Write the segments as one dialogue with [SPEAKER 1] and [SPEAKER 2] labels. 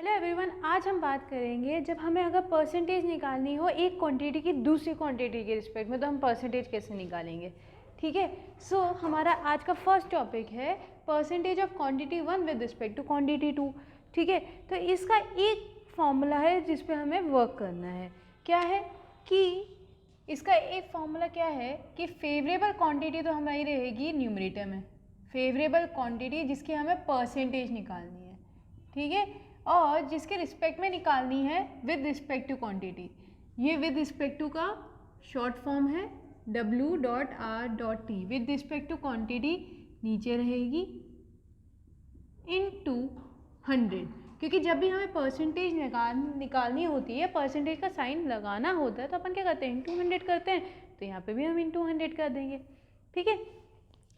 [SPEAKER 1] Hello everyone, आज हम बात करेंगे जब हमें अगर परसेंटेज निकालनी हो एक क्वांटिटी की दूसरी क्वांटिटी के रिस्पेक्ट में, तो हम परसेंटेज कैसे निकालेंगे। ठीक है, सो हमारा आज का फर्स्ट टॉपिक है percentage of quantity one with respect to quantity two. ठीक है, तो इसका एक फॉर्मूला है जिस पे हमें वर्क करना है। क्या है कि इसका एक फॉर्मूला क्या है कि फेवरेबल क्वांटिटी तो हमारी रहेगी न्यूमरेटर में, फेवरेबल क्वांटिटी जिसकी हमें परसेंटेज निकालनी है। ठीक है, और जिसके रिस्पेक्ट में निकालनी है विद रिस्पेक्ट टू क्वांटिटी। ये विद रिस्पेक्ट टू का शॉर्ट फॉर्म है W.R.T। With respect to quantity नीचे रहेगी इनटू 100, क्योंकि जब भी हमें परसेंटेज निकालनी होती है, परसेंटेज का साइन लगाना होता है, तो अपन क्या करते हैं इनटू 100 करते हैं। तो यहाँ पे भी हम इनटू 100 कर देंगे। ठीक है,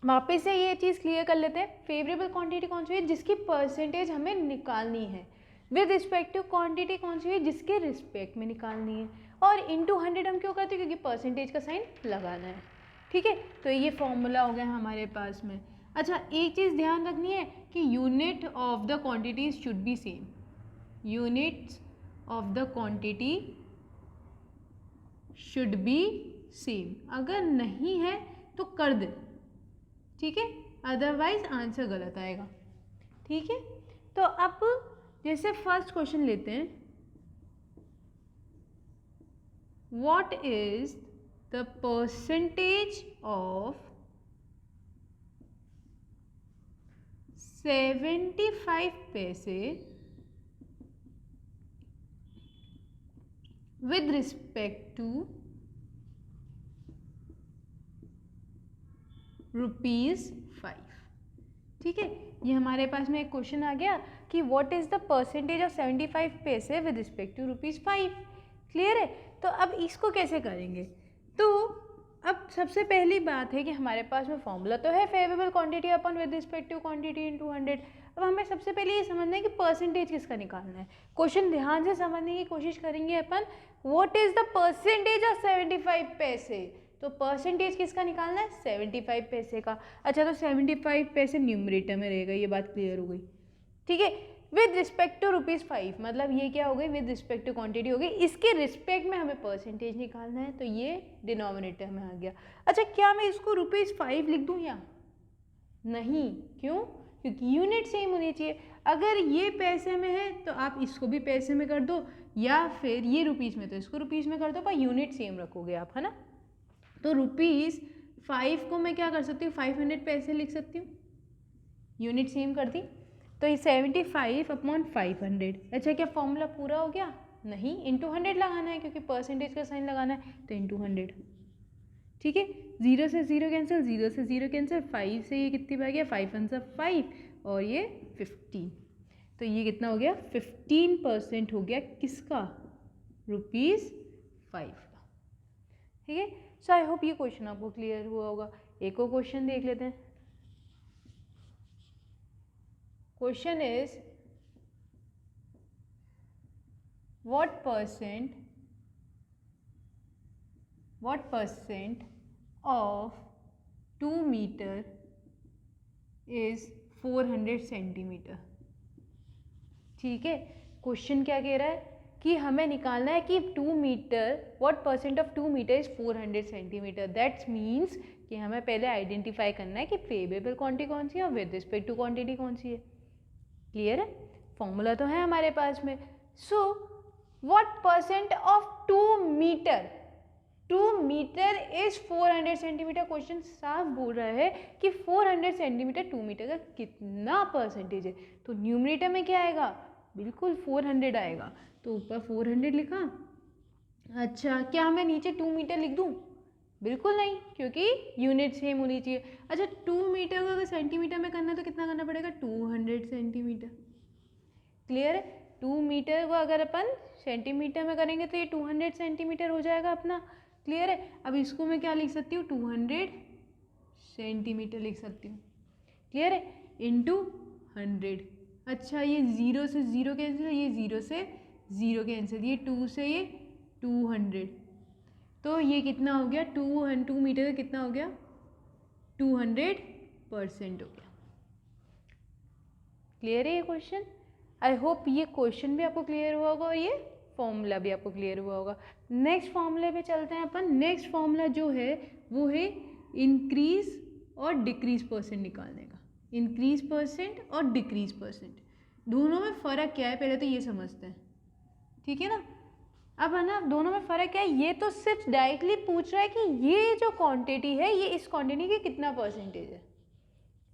[SPEAKER 1] वापस से ये चीज़ क्लियर कर लेते हैं। फेवरेबल क्वांटिटी कौन सी है जिसकी परसेंटेज हमें निकालनी है, विद रिस्पेक्ट टू क्वांटिटी कौन सी है जिसके रिस्पेक्ट में निकालनी है, और इनटू 100 हम क्यों करते हैं क्योंकि परसेंटेज का साइन लगाना है। ठीक है, तो ये फॉर्मूला हो गया हमारे पास में। अच्छा, एक चीज़ ध्यान रखनी है कि unit of the quantities should be same. Units of the quantity should be same, अगर नहीं है तो कर दे। ठीक है, अदरवाइज आंसर गलत आएगा। ठीक है, तो अब जैसे फर्स्ट क्वेश्चन लेते हैं, what is the percentage of 75 पैसे विद रिस्पेक्ट टू ₹5। ठीक है, ये हमारे पास में एक क्वेश्चन आ गया कि what is the percentage of 75 पैसे विद रिस्पेक्ट टू ₹5। क्लियर है, तो अब इसको कैसे करेंगे। तो अब सबसे पहली बात है कि हमारे पास में फॉर्मूला तो है favourable quantity upon with respect to quantity into 100। अब हमें सबसे पहले ये समझना है कि परसेंटेज किसका निकालना है। क्वेश्चन ध्यान से समझने की कोशिश करेंगे अपन। What is the percentage of 75 पैसे, तो परसेंटेज किसका निकालना है 75 पैसे का। अच्छा, तो 75 पैसे न्यूमरेटर में रहेगा, ये बात क्लियर हो गई। ठीक है, विद रिस्पेक्ट टू ₹5, मतलब ये क्या हो गई विद रिस्पेक्ट टू क्वांटिटी हो गई, इसके रिस्पेक्ट में हमें परसेंटेज निकालना है, तो ये डिनोमिनेटर में आ गया। अच्छा, क्या मैं इसको ₹5 लिख दूं या नहीं, क्यों, क्योंकि यूनिट सेम होनी चाहिए। अगर ये पैसे में है तो आप इसको भी पैसे में कर दो, या फिर ये रुपीज़ में तो इसको रुपीज़ में कर दो, पर यूनिट सेम रखोगे आप, है ना। तो ₹5 को मैं क्या कर सकती हूँ 500 पैसे लिख सकती हूँ, यूनिट सेम कर दी। तो ये 75/500। अच्छा, क्या फॉर्मूला पूरा हो गया, नहीं, इनटू 100 लगाना है क्योंकि परसेंटेज का साइन लगाना है, तो इनटू 100। ठीक है, 0 से 0 कैंसिल, 0 से 0 कैंसिल, 5 से ये कितनी बार गया 5 1 5 और ये 15। तो ये कितना हो गया 15% हो गया किसका ₹5 का। ठीक है, सो आई होप ये क्वेश्चन आपको क्लियर हुआ होगा। एक और क्वेश्चन देख लेते हैं। Question is what percent of 2 meter is 400 centimetre. ठीक है, क्वेश्चन क्या कह रहा है कि हमें निकालना है कि 2 metre, what percent of 2 metre is 400 centimetre. That's means कि हमें पहले आइडेंटिफाई करना है कि फेवरेबल क्वांटिटी कौन सी है और विद रिस्पेक्ट टू क्वांटिटी कौन सी है। क्लियर है, फॉर्मूला तो है हमारे पास में। So what percent of 2 metre, 2 metre is 400 centimetre. Question साफ बोल रहा है कि 400 सेंटीमीटर 2 मीटर का कितना परसेंटेज है। तो न्यूमरेटर में क्या आएगा, बिल्कुल 400 आएगा, तो ऊपर 400 लिखा। अच्छा, क्या मैं नीचे 2 मीटर लिख दूं, बिल्कुल नहीं, क्योंकि यूनिट सेम होनी चाहिए। अच्छा, 2 मीटर को अगर सेंटीमीटर में करना है तो कितना करना पड़ेगा 200 सेंटीमीटर। क्लियर है, 2 मीटर को अगर अपन सेंटीमीटर में करेंगे तो ये 200 सेंटीमीटर हो जाएगा अपना। क्लियर है, अब इसको मैं क्या लिख सकती हूँ 200 सेंटीमीटर लिख सकती हूँ। क्लियर है, इनटू 100। अच्छा, ये 0 से 0 कैंसिल, ये 0 से 0 कैंसिल, ये 2 से ये 200, तो ये कितना हो गया 2 मीटर का कितना हो गया 200% हो गया। क्लियर है ये क्वेश्चन। आई होप ये क्वेश्चन भी आपको क्लियर हुआ होगा और ये फॉर्मूला भी आपको क्लियर हुआ होगा। नेक्स्ट फॉर्मूले पे चलते हैं अपन। नेक्स्ट फॉर्मूला जो है वो है इंक्रीज और डिक्रीज परसेंट निकालने का। इंक्रीज परसेंट और डिक्रीज परसेंट, दोनों में फ़र्क क्या है पहले तो ये समझते हैं, ठीक है ना। अब है ना, दोनों में फ़र्क क्या है, ये तो सिर्फ डायरेक्टली पूछ रहा है कि ये जो क्वांटिटी है ये इस क्वांटिटी की कितना परसेंटेज है,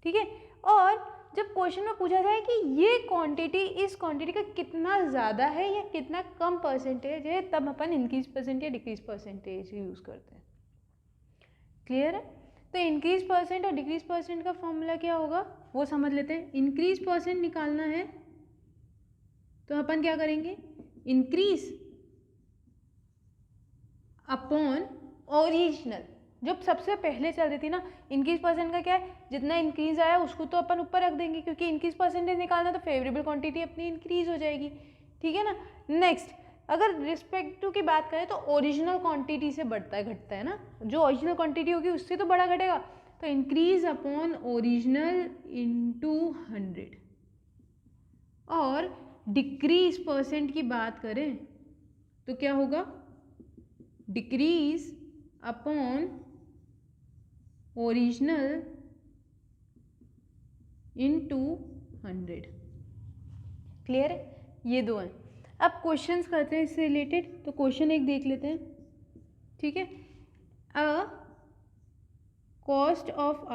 [SPEAKER 1] ठीक है। और जब क्वेश्चन में पूछा जाए कि ये क्वांटिटी इस क्वांटिटी का कितना ज़्यादा है या कितना कम परसेंटेज है, तब अपन इंक्रीज परसेंट या डिक्रीज परसेंटेज यूज़ करते हैं। क्लियर है। तो इंक्रीज परसेंट और डिक्रीज परसेंट का फॉर्मूला क्या होगा वो समझ लेते हैं। इंक्रीज परसेंट निकालना है तो अपन क्या करेंगे, इंक्रीज अपॉन ओरिजिनल। जब सबसे पहले चल रही थी ना, इंक्रीज परसेंट का क्या है, जितना इंक्रीज आया उसको तो अपन ऊपर रख देंगे, क्योंकि इंक्रीज परसेंटेज निकालना तो फेवरेबल क्वांटिटी अपनी इंक्रीज हो जाएगी, ठीक है ना। नेक्स्ट, अगर रिस्पेक्ट टू की बात करें तो ओरिजिनल क्वांटिटी से बढ़ता है घटता है ना, जो ओरिजिनल क्वांटिटी होगी उससे तो बड़ा घटेगा, तो इंक्रीज अपॉन ओरिजिनल इंटू 100। और डिक्रीज परसेंट की बात करें तो क्या होगा, decrease upon original into 100। Clear है, ये दो हैं। अब क्वेश्चंस करते हैं इससे रिलेटेड, तो क्वेश्चन एक देख लेते हैं, ठीक है। A cost of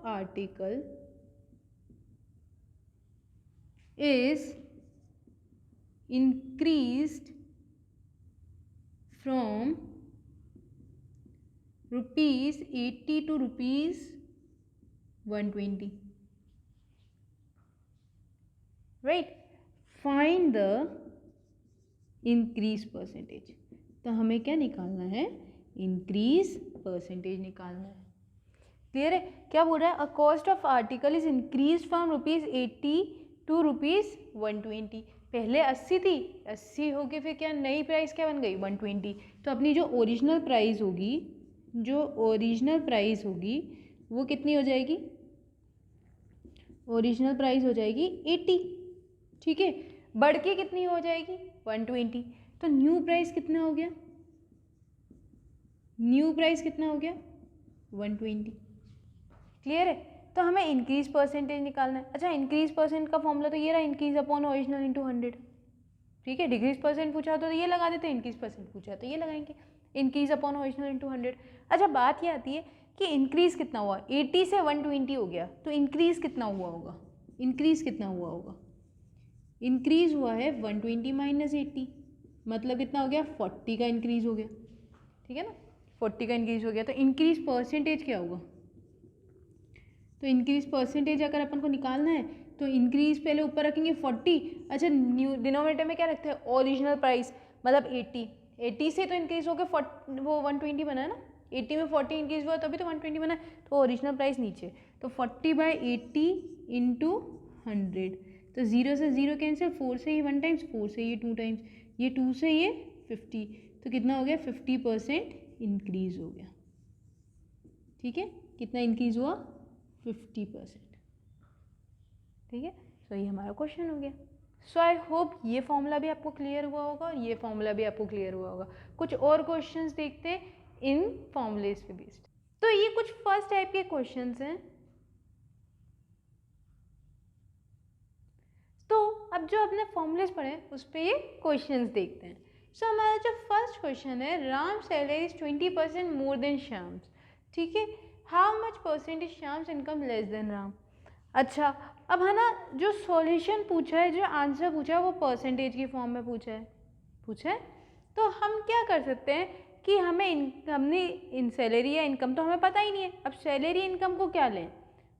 [SPEAKER 1] article is increased from ₹80 to ₹120, right. Find the increase percentage. तो हमें क्या निकालना है, इंक्रीज परसेंटेज निकालना है। क्लियर है, क्या बोल रहा है, a cost of article is increase from ₹80 to ₹120। पहले 80 थी, 80 होके फिर क्या नई प्राइस क्या बन गई, 120। तो अपनी जो ओरिजिनल प्राइस होगी वो कितनी हो जाएगी, ओरिजिनल प्राइस हो जाएगी 80, ठीक है। बढ़ के कितनी हो जाएगी, 120। तो न्यू प्राइस कितना हो गया, 120। क्लियर है, तो हमें इंक्रीज परसेंटेज निकालना है। अच्छा, इंक्रीज परसेंट का फॉर्मूला तो ये रहा, इंक्रीज अपॉन ओरिजिनल इंटू 100, ठीक है। डिक्रीज परसेंट पूछा तो ये लगा देते हैं, इंक्रीज परसेंट पूछा तो ये लगाएंगे, इंक्रीज अपॉन ओरिजिनल इंटू 100। अच्छा, बात ये आती है कि इंक्रीज कितना हुआ, 80 से 120 हो गया, तो इंक्रीज कितना हुआ होगा, इंक्रीज हुआ है 120 माइनस 80, मतलब कितना हो गया, 40 का इंक्रीज हो गया, ठीक है ना, 40 का इंक्रीज हो गया। तो इंक्रीज परसेंटेज क्या होगा, तो इंक्रीज परसेंटेज अगर अपन को निकालना है तो इंक्रीज पहले ऊपर रखेंगे 40। अच्छा, न्यू डिनोमिनेटर में क्या रखते हैं, ओरिजिनल प्राइस, मतलब 80 से तो इंक्रीज हो गया, वो 120 बना है ना, 80 में 40 इंक्रीज हुआ तभी तो 120 बना है, तो ओरिजिनल प्राइस नीचे, तो 40/80 इंटू 100। तो 0 से 0 कैंसिल, 4 से ये 1 टाइम्स, 4 से ये 2 टाइम्स, ये 2 से ये 50, तो कितना हो गया, 50% इंक्रीज हो गया, ठीक है। कितना इंक्रीज हुआ, 50%, ठीक है। सो ये हमारा क्वेश्चन हो गया। सो आई होप ये फॉर्मूला भी आपको क्लियर हुआ होगा और ये फॉर्मूला भी आपको क्लियर हुआ होगा। कुछ और क्वेश्चंस देखते हैं इन फॉर्मूलेस पे बेस्ड। तो ये कुछ फर्स्ट टाइप के क्वेश्चंस हैं। तो अब जो आपने फॉर्मूलेस पढ़े उस पर ये क्वेश्चंस देखते हैं। सो हमारा जो फर्स्ट क्वेश्चन है, Ram salary is 20% more than Shyam's, ठीक है। How much percent is Shyam's income less than Ram. अच्छा, अब है ना, जो सॉल्यूशन पूछा है, जो आंसर पूछा है वो परसेंटेज की फॉर्म में पूछा है। तो हम क्या कर सकते हैं कि हमने इन सैलरी या इनकम तो हमें पता ही नहीं है। अब सैलरी इनकम को क्या लें,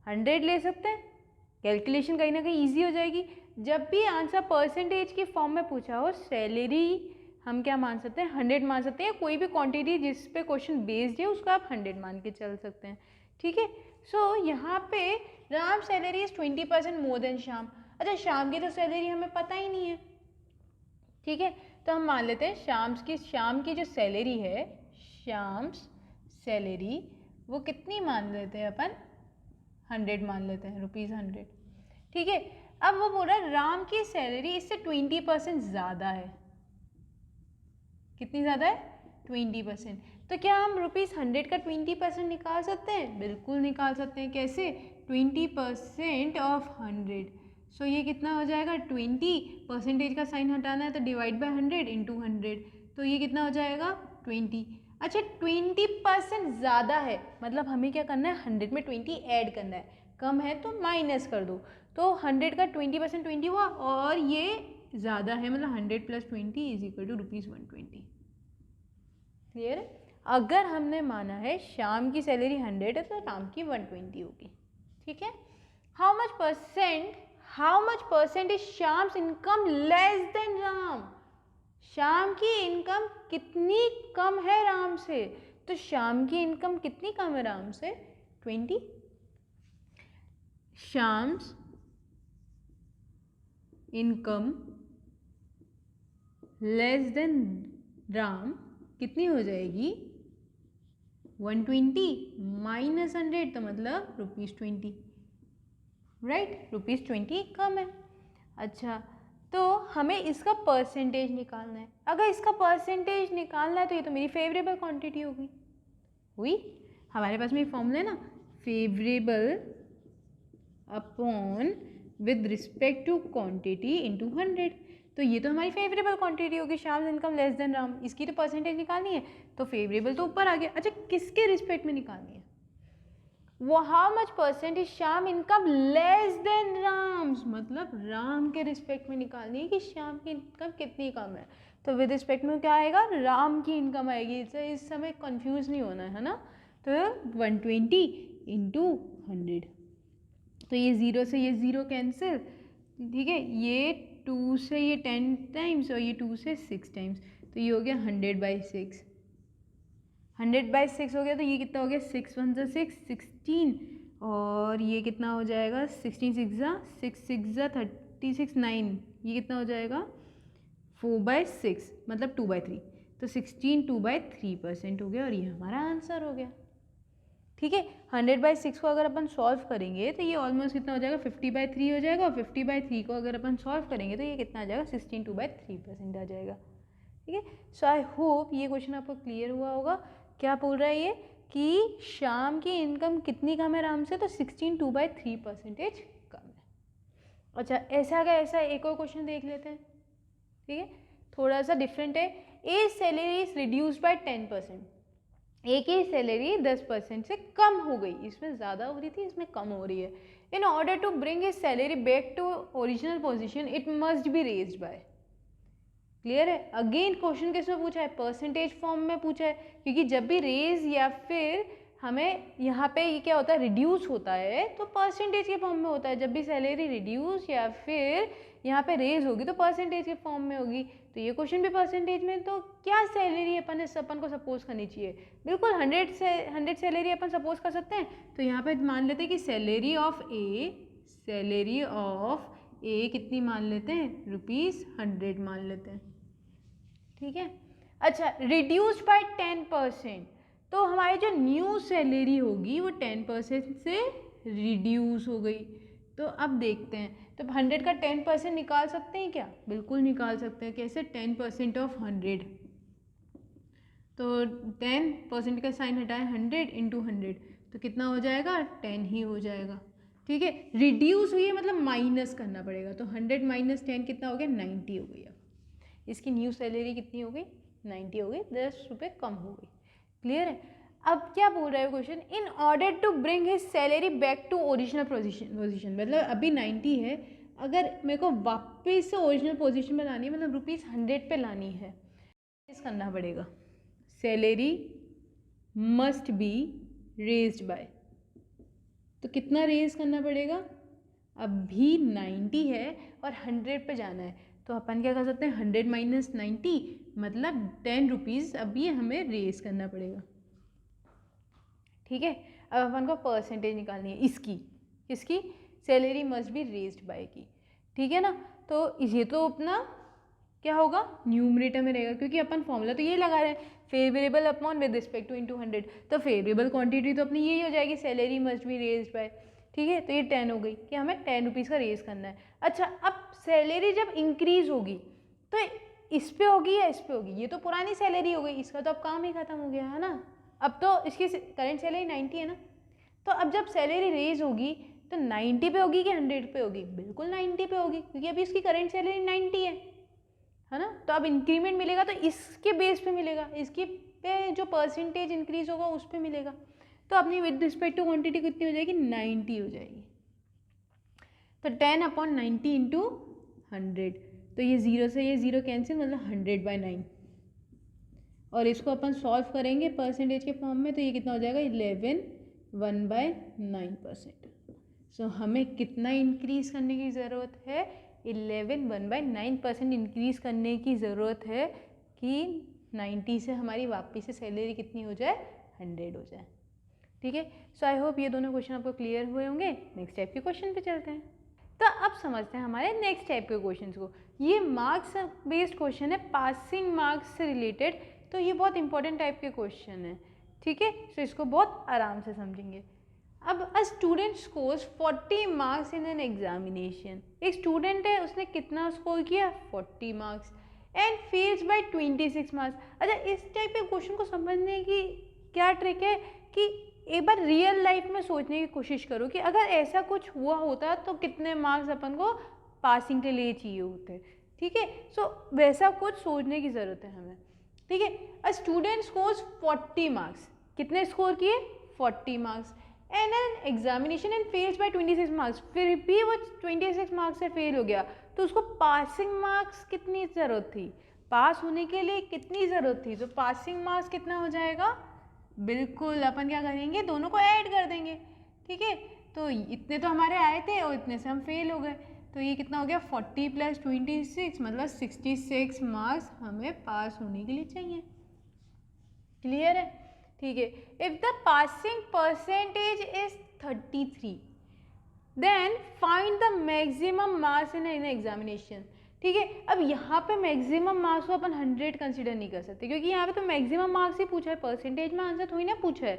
[SPEAKER 1] 100 ले सकते हैं, कैलकुलेशन कहीं ना कहीं ईजी हो जाएगी। जब भी आंसर परसेंटेज की फॉर्म में पूछा हो, सैलरी हम क्या मान सकते हैं, 100 मान सकते हैं। कोई भी क्वांटिटी जिस पे क्वेश्चन बेस्ड है उसको आप 100 मान के चल सकते हैं, ठीक है। सो यहाँ पे Ram salary is 20% more than Shyam. अच्छा, श्याम की तो सैलरी हमें पता ही नहीं है, ठीक है। तो हम मान लेते हैं श्याम की जो सैलरी है, श्याम्स सैलरी वो कितनी मान लेते हैं अपन, 100 मान लेते हैं, ₹100, ठीक है। अब वो बोल रहा है राम की सैलरी इससे 20% ज़्यादा है। कितनी ज़्यादा है? 20%। तो क्या हम ₹100 का 20% निकाल सकते हैं? बिल्कुल निकाल सकते हैं। कैसे? 20% ऑफ 100। सो ये कितना हो जाएगा? 20, परसेंटेज का साइन हटाना है तो डिवाइड बाय 100 इंटू 100, तो ये कितना हो जाएगा? 20। अच्छा 20% ज़्यादा है मतलब हमें क्या करना है? 100 में 20 ऐड करना है, कम है तो माइनस कर दो। तो 100 का 20% 20 हुआ और ये ज़्यादा है मतलब 100 plus 20 is equal to ₹120। Clear है? अगर हमने माना है श्याम की सैलरी 100 है तो राम की 120 होगी। ठीक है? How much percent is Shyam's income less than Ram? Shyam की इनकम कितनी कम है राम से? तो श्याम की इनकम कितनी कम है राम से? 20। Shyam's income less than Ram कितनी हो जाएगी? 120 माइनस 100 तो मतलब ₹20, राइट? ₹20 कम है। अच्छा तो हमें इसका परसेंटेज निकालना है। अगर इसका परसेंटेज निकालना है तो ये तो मेरी फेवरेबल क्वांटिटी होगी। हुई? हमारे पास में फॉर्मूला है ना, favourable upon with respect to quantity into 100। तो ये तो हमारी फेवरेबल क्वांटिटी होगी, Shyam income less than Ram. इसकी तो परसेंटेज निकालनी है तो फेवरेबल तो ऊपर आ गया। अच्छा किसके रिस्पेक्ट में निकालनी है? वो how much percent is Shyam income less then Ram's, मतलब राम के रिस्पेक्ट में निकालनी है कि श्याम की इनकम कितनी कम है। तो विद रिस्पेक्ट में क्या आएगा? राम की इनकम आएगी। इस समय कंफ्यूज नहीं होना है ना। तो 120 इंटू 100, तो ये 0 से ये 0 कैंसिल, ठीक है? ये 2 से ये 10 टाइम्स और ये 2 से 6 टाइम्स, तो ये हो गया 100/6। 100/6 हो गया तो ये कितना हो गया? 6 1 जा 6 16 और ये कितना हो जाएगा? 16 6 जा 6 6 जा 36 9, ये कितना हो जाएगा? 4/6 मतलब 2/3, तो 16 2/3% हो गया और ये हमारा आंसर हो गया। ठीक है? 100/6 को अगर अपन सॉल्व करेंगे तो ये ऑलमोस्ट कितना हो जाएगा? 50/3 हो जाएगा और 50/3 को अगर अपन सॉल्व करेंगे तो ये कितना आ जाएगा? 16 2/3% आ जाएगा। ठीक है? सो आई होप ये क्वेश्चन आपको क्लियर हुआ होगा। क्या बोल रहा है ये कि श्याम की इनकम कितनी कम है राम से? तो 16 2/3% कम है। अच्छा ऐसा का ऐसा एक और क्वेश्चन देख लेते हैं। ठीक है? थोड़ा सा डिफरेंट है। ए सैलरी इज रिड्यूस्ड बाय 10%। एक ही सैलरी 10% से कम हो गई, इसमें ज़्यादा हो रही थी, इसमें कम हो रही है। In order to bring his salary back to original position it must be raised by. Clear है? अगेन क्वेश्चन किसमें पूछा है? परसेंटेज फॉर्म में पूछा है, क्योंकि जब भी रेज या फिर हमें यहाँ पे ये क्या होता है? रिड्यूस होता है तो परसेंटेज के फॉर्म में होता है। जब भी सैलरी रिड्यूस या फिर यहाँ पे रेज होगी तो परसेंटेज के फॉर्म में होगी। तो ये क्वेश्चन भी परसेंटेज में। तो क्या सैलरी अपन को सपोज करनी चाहिए? बिल्कुल 100 सैलरी अपन सपोज कर सकते हैं। तो यहाँ पे मान लेते हैं कि सैलरी ऑफ ए कितनी मान लेते हैं? ₹100 मान लेते हैं। ठीक है? अच्छा रिड्यूस्ड बाय 10%, तो हमारी जो न्यू सैलरी होगी वो 10% से रिड्यूस हो गई। तो अब देखते हैं, तो 100 का 10% निकाल सकते हैं क्या? बिल्कुल निकाल सकते हैं। कैसे? 10% ऑफ 100, तो 10% का साइन हटाए 100 इंटू 100, तो कितना हो जाएगा? 10 ही हो जाएगा। ठीक है? रिड्यूस हुई है मतलब माइनस करना पड़ेगा, तो 100 माइनस 10 कितना हो गया? 90 हो गई। अब इसकी न्यू सैलरी कितनी हो गई? 90 हो गई, ₹10 कम हो गई। क्लियर है? अब क्या बोल रहा है question? In order to bring his salary back to original position, मतलब अभी 90 है, अगर मेरे को वापस से ओरिजिनल पोजीशन में लानी है, मतलब ₹100 पे लानी है, रेज करना पड़ेगा। Salary must be raised bye, तो कितना रेज करना पड़ेगा? अभी 90 है और 100 पे जाना है, तो अपन क्या कर सकते हैं? 100 माइनस 90 मतलब ₹10 अभी हमें रेज करना पड़ेगा। ठीक है? अब अपन को परसेंटेज निकालनी है इसकी, किसकी? Salary must be raised bye की। ठीक है ना? तो ये तो अपना क्या होगा? न्यूमरेटर में रहेगा, क्योंकि अपन फॉर्मूला तो ये लगा रहे हैं, favourable upon with respect two into 100। तो फेवरेबल क्वांटिटी तो अपनी यही हो जाएगी, salary must be raised bye. ठीक है, तो ये 10 हो गई कि हमें 10 रुपीज़ का रेज़ करना है। अच्छा, अब सैलरी जब इंक्रीज़ होगी तो इस पे होगी या इस पे होगी? ये तो पुरानी सैलरी हो गई, इसका तो अब काम ही ख़त्म हो गया है ना। अब तो इसकी करंट सैलरी 90 है ना, तो अब जब सैलरी रेज़ होगी तो 90 पे होगी कि 100 पे होगी? बिल्कुल 90 पे होगी, क्योंकि अभी इसकी करंट सैलरी 90 है ना। तो अब इंक्रीमेंट मिलेगा तो इसके बेस पे मिलेगा, इसके पे जो परसेंटेज इंक्रीज़ होगा उस पे मिलेगा। तो अपनी विद रिस्पेक्ट टू क्वांटिटी कितनी हो जाएगी? 90 हो जाएगी। तो 10/90 इंटू 100, तो ये 0 से ये 0 कैंसिल, मतलब 100/9। और इसको अपन सॉल्व करेंगे परसेंटेज के फॉर्म में, तो ये कितना हो जाएगा? 11 1/9%। सो हमें कितना इंक्रीज़ करने की ज़रूरत है? 11 1/9% इंक्रीज़ करने की ज़रूरत है कि 90 से हमारी वापस से सैलरी कितनी हो जाए? 100 हो जाए। ठीक है, सो आई होप ये दोनों क्वेश्चन आपको क्लियर हुए होंगे। नेक्स्ट टाइप के क्वेश्चन पे चलते हैं। तो अब समझते हैं हमारे नेक्स्ट टाइप के क्वेश्चन को। ये मार्क्स बेस्ड क्वेश्चन है, पासिंग मार्क्स से रिलेटेड, तो ये बहुत इंपॉर्टेंट टाइप के क्वेश्चन है। ठीक है, सो इसको बहुत आराम से समझेंगे। अब a student scores 40 marks in an examination. एक स्टूडेंट है, उसने कितना स्कोर किया? 40 marks and fails by 26 marks. अच्छा, इस टाइप के क्वेश्चन को समझने की क्या ट्रिक है कि एक बार रियल लाइफ में सोचने की कोशिश करो कि अगर ऐसा कुछ हुआ होता तो कितने मार्क्स अपन को पासिंग के लिए चाहिए होते। ठीक है, सो वैसा कुछ सोचने की ज़रूरत है हमें। ठीक है, अ स्टूडेंट स्कोर्स 40 मार्क्स, कितने स्कोर किए? 40 marks and an examination and fails by 26 marks, फिर भी वो 26 मार्क्स से फेल हो गया, तो उसको पासिंग मार्क्स कितनी ज़रूरत थी? पास होने के लिए कितनी ज़रूरत थी? तो पासिंग मार्क्स कितना हो जाएगा? बिल्कुल अपन क्या करेंगे? दोनों को ऐड कर देंगे। ठीक है, तो इतने तो हमारे आए थे और इतने से हम फेल हो गए, तो ये कितना हो गया? 40 + 26 मतलब 66 मार्क्स हमें पास होने के लिए चाहिए। क्लियर है? ठीक है, if the passing percentage is 33 then find the maximum marks in an examination. ठीक है, अब यहाँ पे मैक्सिमम मार्क्स को अपन 100 कंसिडर नहीं कर सकते, क्योंकि यहाँ पे तो मैक्सिमम मार्क्स ही पूछा है, परसेंटेज में आंसर थोड़ी ना पूछा है।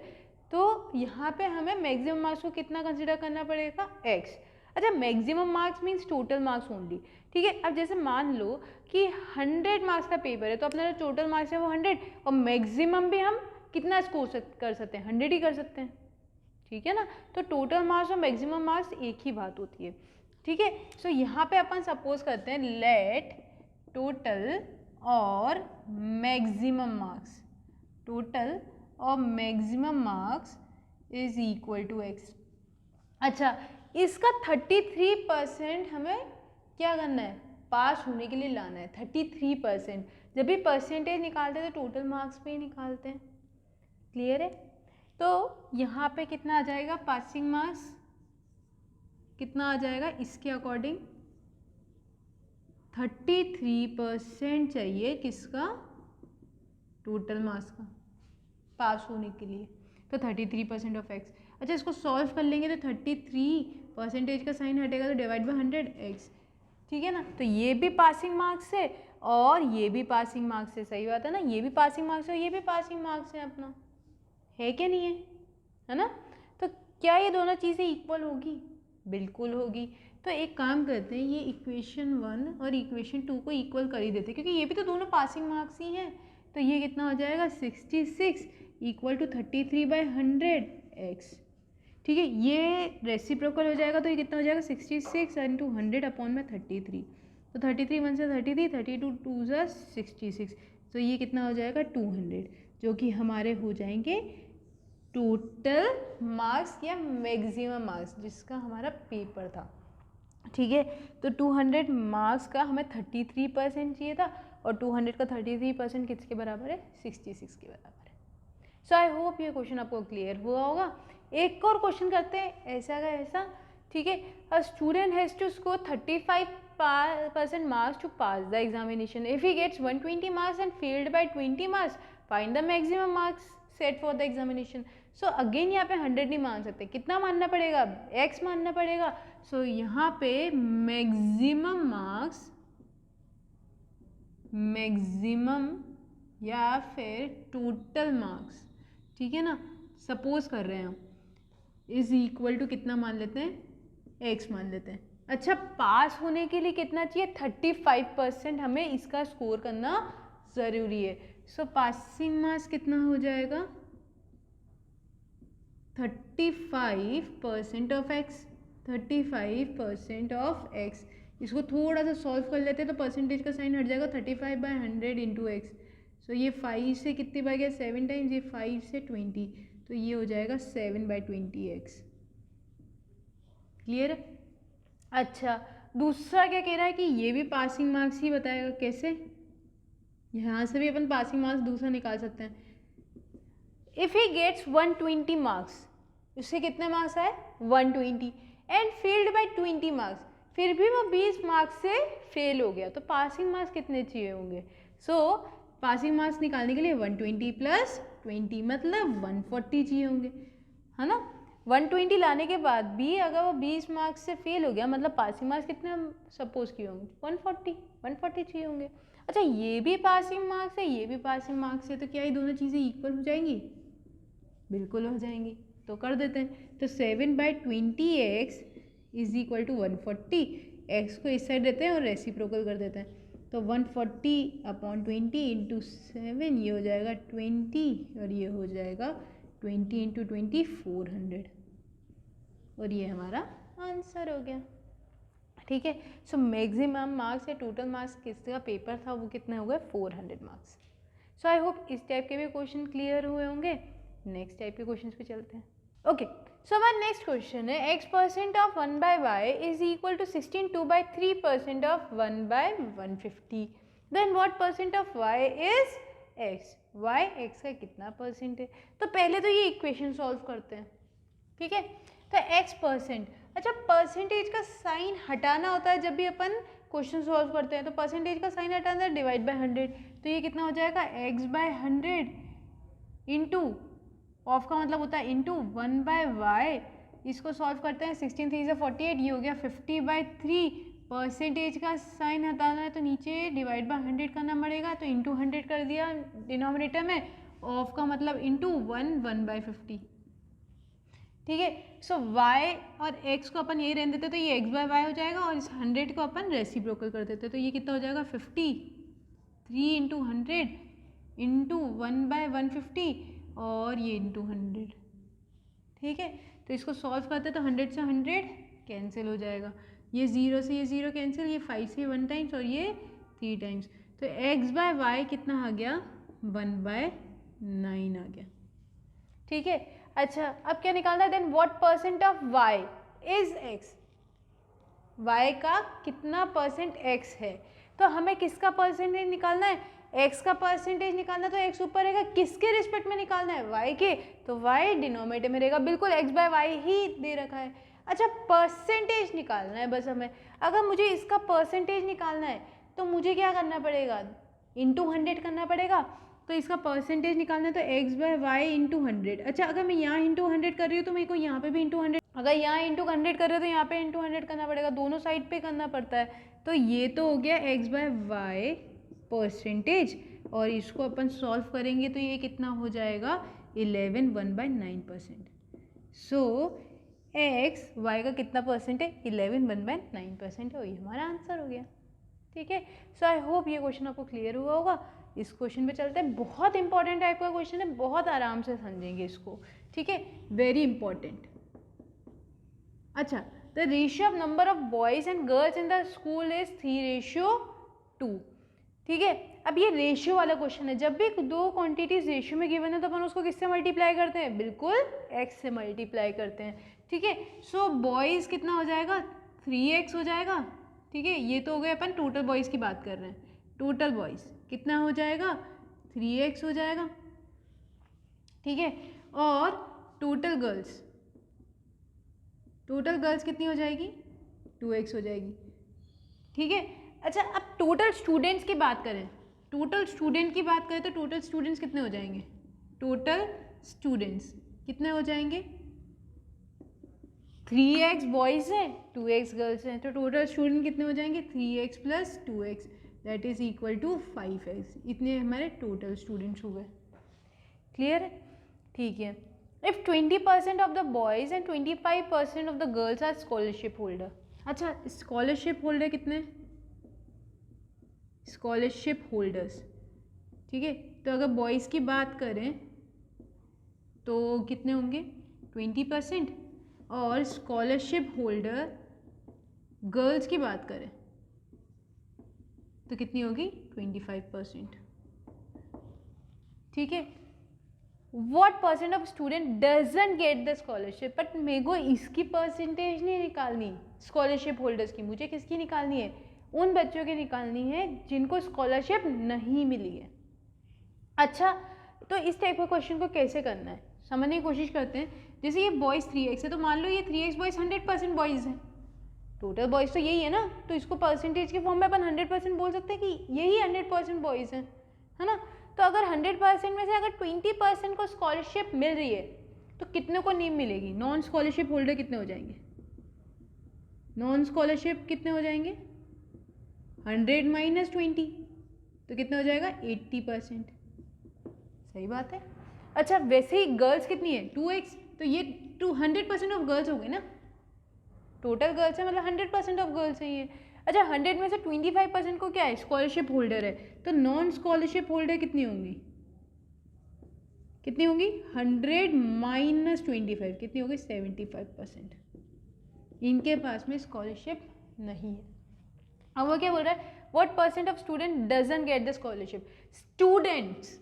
[SPEAKER 1] तो यहाँ पे हमें मैक्सिमम मार्क्स को कितना कंसिडर करना पड़ेगा? x। अच्छा, maximum marks means total marks only. ठीक है, अब जैसे मान लो कि 100 मार्क्स का पेपर है, तो अपना जो टोटल मार्क्स है वो 100, और मैक्सिमम भी हम कितना स्कोर कर सकते हैं? 100 ही कर सकते हैं। ठीक है ना, तो टोटल मार्क्स और मैक्सिमम मार्क्स एक ही बात होती है। ठीक है, सो यहाँ पे अपन सपोज करते हैं लेट टोटल और मैक्सिमम मार्क्स, टोटल और maximum marks is equal to x। अच्छा, इसका 33% हमें क्या करना है? पास होने के लिए लाना है 33%। जब भी परसेंटेज निकालते हैं तो टोटल मार्क्स पे ही निकालते हैं। क्लियर है? तो यहाँ पे कितना आ जाएगा पासिंग मार्क्स? कितना आ जाएगा? इसके अकॉर्डिंग 33% चाहिए, किसका? टोटल मार्क्स का, पास होने के लिए। तो 33% ऑफ x। अच्छा, इसको सॉल्व कर लेंगे तो 33% का साइन हटेगा तो डिवाइड बाय 100x। ठीक है ना, तो ये भी पासिंग मार्क्स है और ये भी पासिंग मार्क्स है। सही बात है ना, ये भी पासिंग मार्क्स है और ये भी पासिंग मार्क्स है अपना, है क्या नहीं है ना। तो क्या ये दोनों चीज़ें इक्वल होगी? बिल्कुल होगी। तो एक काम करते हैं, ये इक्वेशन 1 और इक्वेशन 2 को इक्वल कर ही देते हैं, क्योंकि ये भी तो दोनों पासिंग मार्क्स ही हैं। तो ये कितना हो जाएगा? 66 इक्वल टू 33/100x। ठीक है, ये रेसिप्रोकल हो जाएगा, तो ये कितना हो जाएगा? 66 इंटू 100/33। तो 33 1 से 33, 32 2 से 66, तो ये कितना हो जाएगा? 200, जो कि हमारे हो जाएंगे टोटल मार्क्स या मैक्सिमम मार्क्स जिसका हमारा पेपर था। ठीक है, तो 200 मार्क्स का हमें 33% चाहिए था और 200 का 33% किसके बराबर है? 66 के बराबर है। सो आई होप ये क्वेश्चन आपको क्लियर हुआ होगा। एक और क्वेश्चन करते हैं ऐसा का ऐसा। ठीक है, a student has to score 35% marks to pass the examination. If he gets 120 marks and failed by 20 marks, find the maximum marks set for the examination. So again यहाँ पे 100 नहीं मान सकते, कितना मानना पड़ेगा? x मानना पड़ेगा। सो यहाँ पे मैक्सिमम मार्क्स, मैक्सिमम या फिर टोटल मार्क्स, ठीक है ना, सपोज कर रहे हैं हम, इज इक्वल टू कितना मान लेते हैं, x मान लेते हैं। अच्छा, पास होने के लिए कितना चाहिए, 35% हमें इसका स्कोर करना ज़रूरी है। सो पासिंग मार्क्स कितना हो जाएगा, 35% ऑफ x, 35% ऑफ x। इसको थोड़ा सा सॉल्व कर लेते हैं तो परसेंटेज का साइन हट जाएगा, 35/100 इंटू एक्स। सो ये 5 से कितनी बार गया, 7 टाइम्स, ये 5 से 20, तो ये हो जाएगा 7/20x। क्लियर है। अच्छा, दूसरा क्या कह रहा है कि ये भी पासिंग मार्क्स ही बताएगा। कैसे, यहाँ से भी अपन पासिंग मार्क्स दूसरा निकाल सकते हैं। इफ़ ही गेट्स 120 मार्क्स, उससे कितने मार्क्स आए 120, एंड फेल्ड बाय 20 मार्क्स, फिर भी वो 20 मार्क्स से फेल हो गया, तो पासिंग मार्क्स कितने चाहिए होंगे। सो पासिंग मार्क्स निकालने के लिए 120 प्लस 20 मतलब 140 चाहिए होंगे, है ना। 120 लाने के बाद भी अगर वो 20 मार्क्स से फेल हो गया, मतलब पासिंग मार्क्स कितने सपोज किए होंगे, 140 चाहिए होंगे। अच्छा, ये भी पासिंग मार्क्स है, ये भी पासिंग मार्क्स है, तो क्या ये दोनों चीज़ें इक्वल हो जाएंगी, बिल्कुल हो जाएंगी। तो कर देते हैं, तो 7/20x is equal to 140, x को इस साइड देते हैं और रेसिप्रोकल कर देते हैं, तो 140/20 इंटू 7, ये हो जाएगा 20, और ये हो जाएगा 20 इंटू 20 400, और ये हमारा आंसर हो गया। ठीक है। सो मैक्सिमम मार्क्स या टोटल मार्क्स किसका पेपर था वो कितने हो गए, 400 मार्क्स। सो आई होप इस टाइप के भी क्वेश्चन क्लियर हुए होंगे। नेक्स्ट टाइप के क्वेश्चन पे चलते हैं। ओके, सो हमारा नेक्स्ट क्वेश्चन है x% of 1/y is equal to 16 2/3% of 1/150, then what percent of y is x, y x का कितना परसेंट है। तो पहले तो ये इक्वेशन सॉल्व करते हैं, ठीक है। तो x%, अच्छा परसेंटेज का साइन हटाना होता है जब भी अपन क्वेश्चन सॉल्व करते हैं, तो परसेंटेज का साइन हटाना है, डिवाइड बाय 100, तो ये कितना हो जाएगा x/100 इंटू, ऑफ का मतलब होता है इंटू 1/y, इसको सॉल्व करते हैं, 16 3 से 48, ये हो गया 50/3, परसेंटेज का साइन हटाना है तो नीचे डिवाइड बाय 100 करना पड़ेगा, तो इंटू 100 कर दिया डिनोमिनेटर में, ऑफ का मतलब इंटू 1/50, ठीक है। सो y और x को अपन यही रहने देते तो ये x/y हो जाएगा, और इस 100 को अपन रेसिप्रोकल कर देते, तो ये कितना हो जाएगा 53 इंटू 100 इंटू 1/150, और ये इंटू 100, ठीक है। तो इसको सॉल्व करते तो 100 से 100 कैंसिल हो जाएगा, ये 0 से ये 0 कैंसिल, ये 5 से 1 टाइम्स, और ये 3 टाइम्स, तो x/y कितना आ गया 1/9 आ गया, ठीक है। अच्छा, अब क्या निकालना है, then what percent of y is x, y का कितना परसेंट x है। तो हमें किसका परसेंटेज निकालना है, x का परसेंटेज निकालना, तो x ऊपर रहेगा, किसके रिस्पेक्ट में निकालना है, y के, तो y डिनोमिनेटर में रहेगा, बिल्कुल x/y ही दे रखा है। अच्छा, परसेंटेज निकालना है बस हमें, अगर मुझे इसका परसेंटेज निकालना है तो मुझे क्या करना पड़ेगा, इंटू 100 करना पड़ेगा, तो इसका परसेंटेज निकालना है तो x/y इंटू 100। अच्छा, अगर मैं यहाँ इंटू 100 कर रही हूँ तो मेरे को यहाँ पे भी इंटू 100, अगर यहाँ इंटू 100 कर रहे हो तो यहाँ पे इंटू 100 करना पड़ेगा, दोनों साइड पे करना पड़ता है। तो ये तो हो गया x/y परसेंटेज, और इसको अपन सॉल्व करेंगे तो ये कितना हो जाएगा 11 1/9%। सो x y का कितना परसेंट है, 11 1/9% है, और ये हमारा आंसर हो गया, ठीक है। सो आई होप ये क्वेश्चन आपको क्लियर हुआ होगा। इस क्वेश्चन पे चलते हैं, बहुत इंपॉर्टेंट टाइप का क्वेश्चन है, बहुत आराम से समझेंगे इसको, ठीक है, वेरी इंपॉर्टेंट। अच्छा, the ratio of number of boys and girls in the school is 3:2, ठीक है। अब ये रेशियो वाला क्वेश्चन है, जब भी दो क्वांटिटीज रेशियो में गिवन है तो अपन उसको किससे मल्टीप्लाई करते हैं, बिल्कुल x से मल्टीप्लाई करते हैं, ठीक है। सो बॉयज़ कितना हो जाएगा 3x हो जाएगा, ठीक है। ये तो हो गए अपन टोटल बॉयज़ की बात कर रहे हैं, टोटल बॉयज़ कितना हो जाएगा 3x हो जाएगा, ठीक है। और टोटल गर्ल्स कितनी हो जाएगी 2x हो जाएगी, ठीक है। अच्छा, अब टोटल स्टूडेंट्स की बात करें, तो टोटल स्टूडेंट्स कितने हो जाएंगे, टोटल स्टूडेंट्स कितने हो जाएंगे 3x बॉयज़ हैं 2x गर्ल्स हैं, तो टोटल स्टूडेंट कितने हो जाएंगे 3x plus 2x that is equal to 5x, इतने हमारे टोटल स्टूडेंट्स हो गए, क्लियर है, ठीक है। If 20% of the boys and 25% of the girls are scholarship holder. अच्छा, स्कॉलरशिप होल्डर कितने, स्कॉलरशिप होल्डर्स, ठीक है। तो अगर बॉयज़ की बात करें तो कितने होंगे 20%, और स्कॉलरशिप होल्डर गर्ल्स की बात करें तो कितनी होगी 25%, ठीक है। What % of student doesn't get the scholarship, but मेरे को इसकी परसेंटेज नहीं निकालनी स्कॉलरशिप होल्डर्स की, मुझे किसकी निकालनी है, उन बच्चों की निकालनी है जिनको स्कॉलरशिप नहीं मिली है। अच्छा, तो इस टाइप का क्वेश्चन को कैसे करना है समझने की कोशिश करते हैं। जैसे ये बॉयज़ 3x है, तो मान लो ये 3x बॉयज़ 100% बॉयज़ हैं, टोटल बॉयज़ तो यही है ना, तो इसको परसेंटेज के फॉर्म में अपन 100% बोल सकते हैं कि यही 100% बॉयज़ हैं, है ना। तो अगर 100% में से अगर 20% को स्कॉलरशिप मिल रही है तो कितने को नहीं मिलेगी, नॉन स्कॉलरशिप होल्डर कितने हो जाएंगे, नॉन स्कॉलरशिप कितने हो जाएंगे 100 माइनस 20, तो कितना हो जाएगा 80%, सही बात है। अच्छा, वैसे ही गर्ल्स कितनी है 2x, तो ये 100% ऑफ गर्ल्स हो गए ना, टोटल गर्ल्स है मतलब 100% ऑफ गर्ल्स है ये। अच्छा, 100 में से 25% को क्या है स्कॉलरशिप होल्डर है, तो नॉन स्कॉलरशिप होल्डर कितनी होंगी, कितनी होंगी 100 माइनस 25 कितनी होगी 75%, इनके पास में स्कॉलरशिप नहीं है। अब वो क्या बोल रहा है, what % of student doesn't get the scholarship, students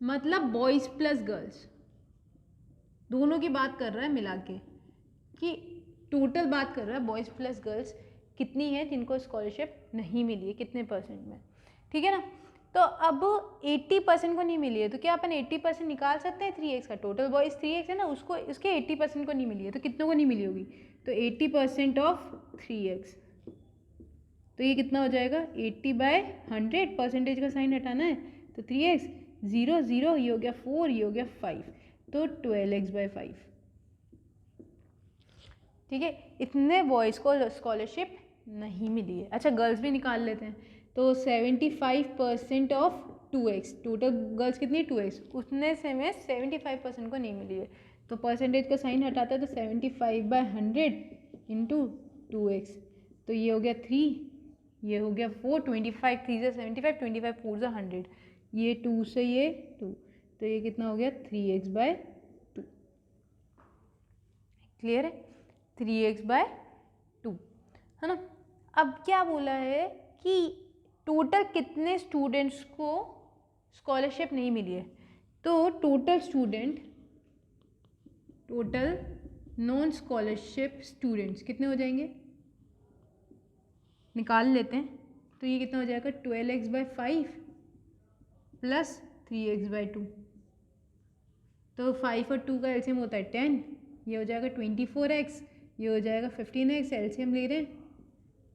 [SPEAKER 1] मतलब बॉयज़ प्लस गर्ल्स दोनों की बात कर रहा है मिला के, कि टोटल बात कर रहा है बॉयज़ प्लस गर्ल्स कितनी है जिनको स्कॉलरशिप नहीं मिली है, कितने % में, ठीक है ना। तो अब 80% को नहीं मिली है, तो क्या अपन 80% निकाल सकते हैं 3x का, टोटल बॉयज़ 3x है ना, उसको उसके 80% को नहीं मिली है, तो कितनों को नहीं मिली होगी, तो 80% ऑफ 3x, तो ये कितना हो जाएगा 80/100, परसेंटेज का साइन हटाना है, तो 3x 0 0, ये हो गया 4, ये हो गया 5, तो 12x/5, ठीक है। इतने बॉयज़ को स्कॉलरशिप नहीं मिली है। अच्छा, गर्ल्स भी निकाल लेते हैं, तो 75% ऑफ 2x, टोटल गर्ल्स कितनी 2x, उतने से में 75% को नहीं मिली है, तो परसेंटेज का साइन हटाता है, तो 75/100 इंटू 2x, तो ये हो गया 3, ये हो गया 4, 25 3 से 75, 25 4 से 100, ये 2 से ये 2, तो ये कितना हो गया 3x/2, क्लियर है, 3x/2, है ना। अब क्या बोला है कि टोटल कितने स्टूडेंट्स को स्कॉलरशिप नहीं मिली है, तो टोटल नॉन स्कॉलरशिप स्टूडेंट्स कितने हो जाएंगे, निकाल लेते हैं, तो ये कितना हो जाएगा 12x/5 प्लस 3x/2, तो 5 और 2 का एलसीएम होता है 10, ये हो जाएगा 24x, ये हो जाएगा 15x, एलसीएम ले रहे हैं,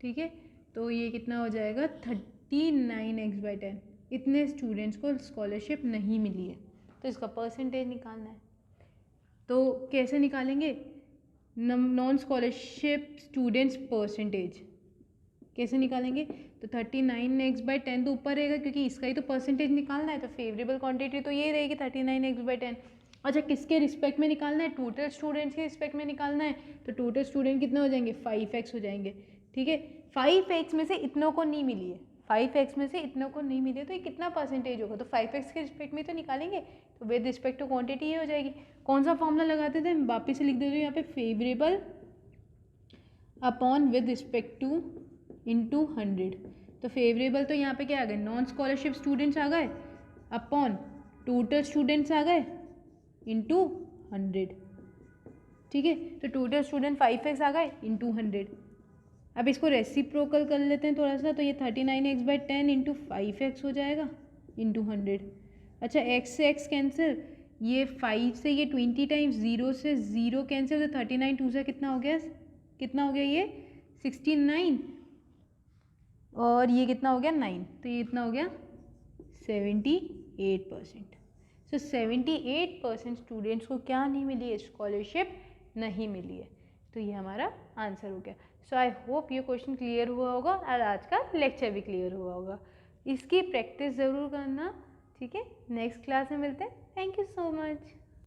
[SPEAKER 1] ठीक है। तो ये कितना हो जाएगा 39x/10, इतने स्टूडेंट्स को स्कॉलरशिप नहीं मिली है, तो इसका परसेंटेज निकालना है। तो कैसे निकालेंगे, नॉन स्कॉलरशिप स्टूडेंट्स परसेंटेज कैसे निकालेंगे, तो 39x/10 तो ऊपर रहेगा क्योंकि इसका ही तो परसेंटेज निकालना है, तो फेवरेबल क्वांटिटी तो ये रहेगी 39x/10। अच्छा, किसके रिस्पेक्ट में निकालना है, टोटल स्टूडेंट्स के रिस्पेक्ट में निकालना है, तो टोटल स्टूडेंट कितने हो जाएंगे 5x हो जाएंगे, ठीक है। 5x में से इतनों को नहीं मिली है, 5x में से इतनों को नहीं मिली है, तो ये कितना परसेंटेज होगा, तो 5x के रिस्पेक्ट में तो निकालेंगे, तो विद रिस्पेक्ट टू क्वांटिटी ये हो जाएगी। कौन सा फॉर्मूला लगाते थे, वापिस से लिख देते हैं यहाँ पे, favourable upon with respect two into 100, तो फेवरेबल तो यहाँ पे क्या आ गए, नॉन स्कॉलरशिप स्टूडेंट्स आ गए, अपॉन टोटल स्टूडेंट्स आ गए इंटू 100, ठीक है। तो टोटल स्टूडेंट 5x आ गए इंटू 100। अब इसको रेसिप्रोकल कर लेते हैं थोड़ा सा, तो ये 39x/10 इंटू 5x हो जाएगा इंटू 100। अच्छा, x से x कैंसिल, ये 5 से ये 20 टाइम्स, 0 से 0 कैंसिल, तो 39 2 से कितना हो गया ये 69, और ये कितना हो गया 9, तो ये इतना हो गया 78%। सो 78% स्टूडेंट्स को क्या नहीं मिली है, स्कॉलरशिप नहीं मिली है, तो ये हमारा आंसर हो गया। सो आई होप ये क्वेश्चन क्लियर हुआ होगा और आज का लेक्चर भी क्लियर हुआ होगा। इसकी प्रैक्टिस ज़रूर करना, ठीक है। नेक्स्ट क्लास में मिलते हैं। Thank you so much.